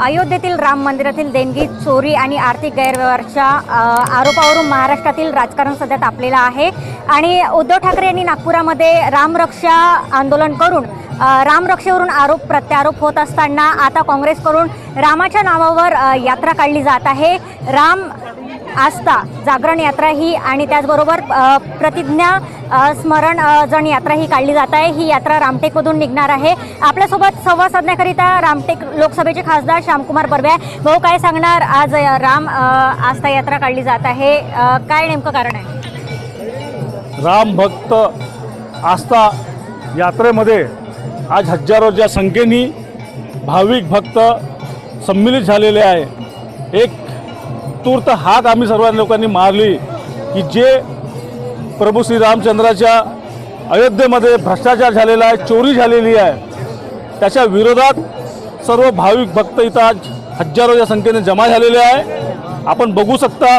अयोध्येतील राम मंदिरातील देणगी चोरी आणि आर्थिक गैरव्यवहाराच्या आरोपावरून महाराष्ट्रातील राजकारण सध्या तापलेलं आहे आणि उद्धव ठाकरे यांनी नागपुरामध्ये रामरक्षा आंदोलन करून रामरक्षेवरून आरोप प्रत्यारोप होत असताना आता काँग्रेसकडून रामाच्या नावावर यात्रा काढली जात आहे। राम आस्था जागरण यात्रा ही आणि त्याचबरोबर प्रतिज्ञा स्मरण जन यात्रा ही काढली जात आहे। ही यात्रा रामटेकमधून निघणार आहे। आपल्यासोबत संवाद साधण्याकरिता रामटेक लोकसभेचे खासदार श्यामकुमार बर्वे। भाऊ, काय सांगणार, आज राम आस्था यात्रा काढली जात आहे, काय नेमकं कारण आहे? राम भक्त आस्था यात्रेमध्ये आज हजारोच्या संख्येने भाविक भक्त सम्मिलित झालेले आहे। एक तूर्त हाक आम्ही सर्व लोकांनी मारली की जे प्रभू श्री रामचंद्राच्या अयोध्येमध्ये भ्रष्टाचार झालेला आहे, चोरी झालेली आहे, त्याच्या विरोधात सर्व भाविक भक्त इथं आज हजारोच्या संख्येने जमा झालेले आहे। आपण बघू शकता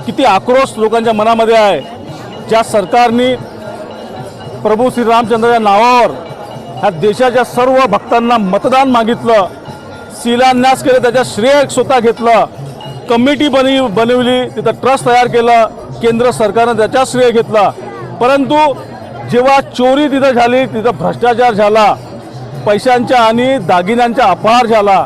किती आक्रोश लोकांच्या मनामध्ये आहे। ज्या सरकारने प्रभू श्री रामचंद्राच्या नावावर ह्या देशाच्या सर्व भक्तांना मतदान मागितलं, शिलान्यास केलं, त्याचा श्रेय स्वतः घेतलं, कमिटी बनवली, तिथं ट्रस्ट तयार केलं, केंद्र सरकारनं त्याचा श्रेय घेतला। परंतु जेव्हा चोरी तिथं झाली, तिथं भ्रष्टाचार झाला, पैशांचा आणि दागिन्यांचा अपहार झाला,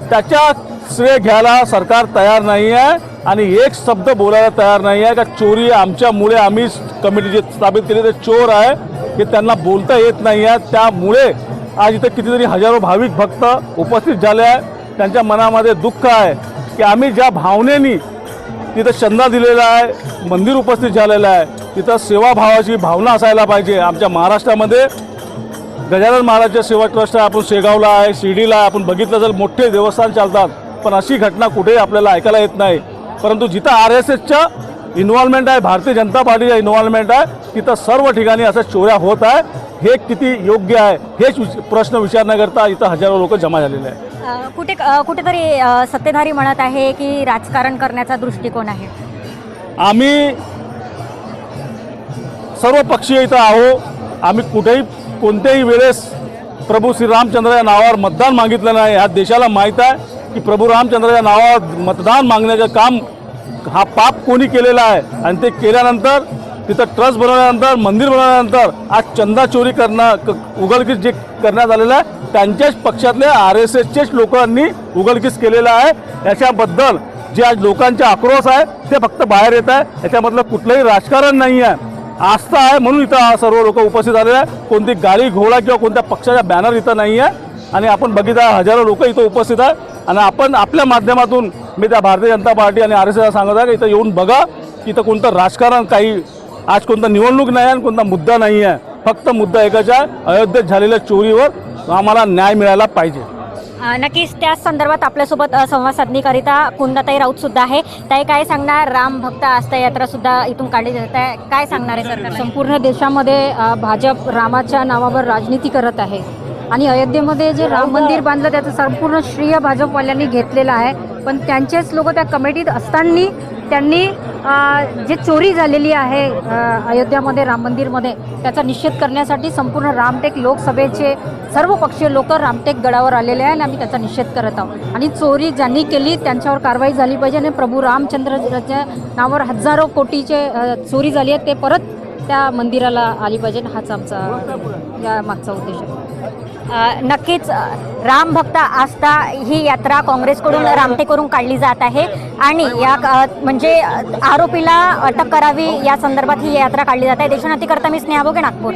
त्याचा श्रेय घ्यायला सरकार तयार नाही आहे आणि एक शब्द बोलायला तयार नाही आहे का चोरी आमच्यामुळे आम्ही कमिटी जे स्थापित केली ते चोर आहे हे त्यांना बोलता येत नाही आहे। त्यामुळे आज इथं कितीतरी हजारो भाविक भक्त उपस्थित झाले आहे। त्यांच्या मनामध्ये दुःख आहे की आम्ही ज्या भावनेनी तिथं चंदा दिलेला आहे, मंदिर उपस्थित झालेलं आहे, तिथं सेवाभावाची भावना असायला पाहिजे। आमच्या महाराष्ट्रामध्ये गजानन महाराजच्या सेवा ट्रस्ट आहे, आपण शेगावला आहे, शिर्डीला आहे, आपण बघितलं तर मोठे देवस्थान चालतात, पण अशी घटना कुठेही आपल्याला ऐकायला येत नाही। परंतु जिथं RSSच्या इन्व्हॉल्वमेंट आहे, भारतीय जनता पार्टीचा इन्व्हॉल्वमेंट आहे, तिथं सर्व ठिकाणी असं चोऱ्या होत आहे। हे किती योग्य आहे हेच प्रश्न विचारण्याकरता इथं हजारो लोक जमा झालेले आहे। कुठेतरी सत्तेधारी म्हणत आहे की राजकारण करण्याचा दृष्टिकोन आहे। आम्ही सर्व पक्षीय इथं आहो। आम्ही कुठेही कोणत्याही वेळेस प्रभू श्री रामचंद्राच्या नावावर मतदान मागितलं नाही। ह्या देशाला माहीत आहे की प्रभू रामचंद्राच्या नावावर मतदान मागण्याचं काम हा पाप कोणी केलेला आहे आणि ते केल्यानंतर तिथं ट्रस्ट बनवल्यानंतर, मंदिर बनवल्यानंतर आज चंदा चोरी करणं उघडकीस जे करण्यात आलेलं आहे त्यांच्याच पक्षातले RSSचेच लोकांनी उघडकीस केलेलं आहे। याच्याबद्दल जे आज लोकांचे आक्रोश आहे ते फक्त बाहेर येत आहे। याच्यामधलं कुठलंही राजकारण नाही आहे, आस्था आहे, म्हणून इथं सर्व लोक उपस्थित झालेले आहे। कोणती गाडी घोडा किंवा कोणत्या पक्षाचा बॅनर इथं नाही आहे आणि आपण बघितलं हजारो लोक इथं उपस्थित आहे आणि आपण आपल्या माध्यमातून मी त्या भारतीय जनता पार्टी आणि RSSला सांगत आहे की इथं येऊन बघा की इथं कोणतं राजकारण, काही आज कोणता निवडणूक नाही आहे, कोणता मुद्दा नाही आहे, फक्त मुद्दा एकच आहे, अयोध्येत झालेल्या चोरीवर आम्हाला न्याय मिळायला पाहिजे। नक्कीच त्याच संदर्भात आपल्यासोबत संवाद साधण्याकरिता कुंदाताई राऊत सुद्धा आहे। ताई, काय सांगणार, राम भक्त आस्था यात्रा सुद्धा इथून काढली जात आहे, काय सांगणार आहे सरकार? संपूर्ण देशामध्ये भाजप रामाच्या नावावर राजनीती करत आहे आणि अयोध्येमध्ये जे राम मंदिर बांधलं त्याचं संपूर्ण श्रेय भाजपवाल्यांनी घेतलेलं आहे। पण त्यांचेच लोक त्या कमिटीत असताना त्यांनी जे चोरी झालेली आहे अयोध्यामध्ये राम मंदिरमध्ये त्याचा निषेध करण्यासाठी संपूर्ण रामटेक लोकसभेचे सर्व पक्षीय लोक रामटेक गडावर आलेले आहे आणि आम्ही त्याचा निषेध करत आहोत। आणि चोरी ज्यांनी केली त्यांच्यावर कारवाई झाली पाहिजे आणि प्रभू रामचंद्राच्या नावावर हजारो कोटीचे चोरी झाली आहे ते परत त्या मंदिराला आली पाहिजे, हाच आमचा या मागचा उद्देश आहे। नक्कीच राम भक्त आस्था ही यात्रा काँग्रेसकडून रामटेकवरून काढली जात आहे आणि या म्हणजे आरोपीला अटक करावी या संदर्भात ही यात्रा काढली जात आहे। देशोन्नतीकरता मी स्नेहा भोगे, नागपूर।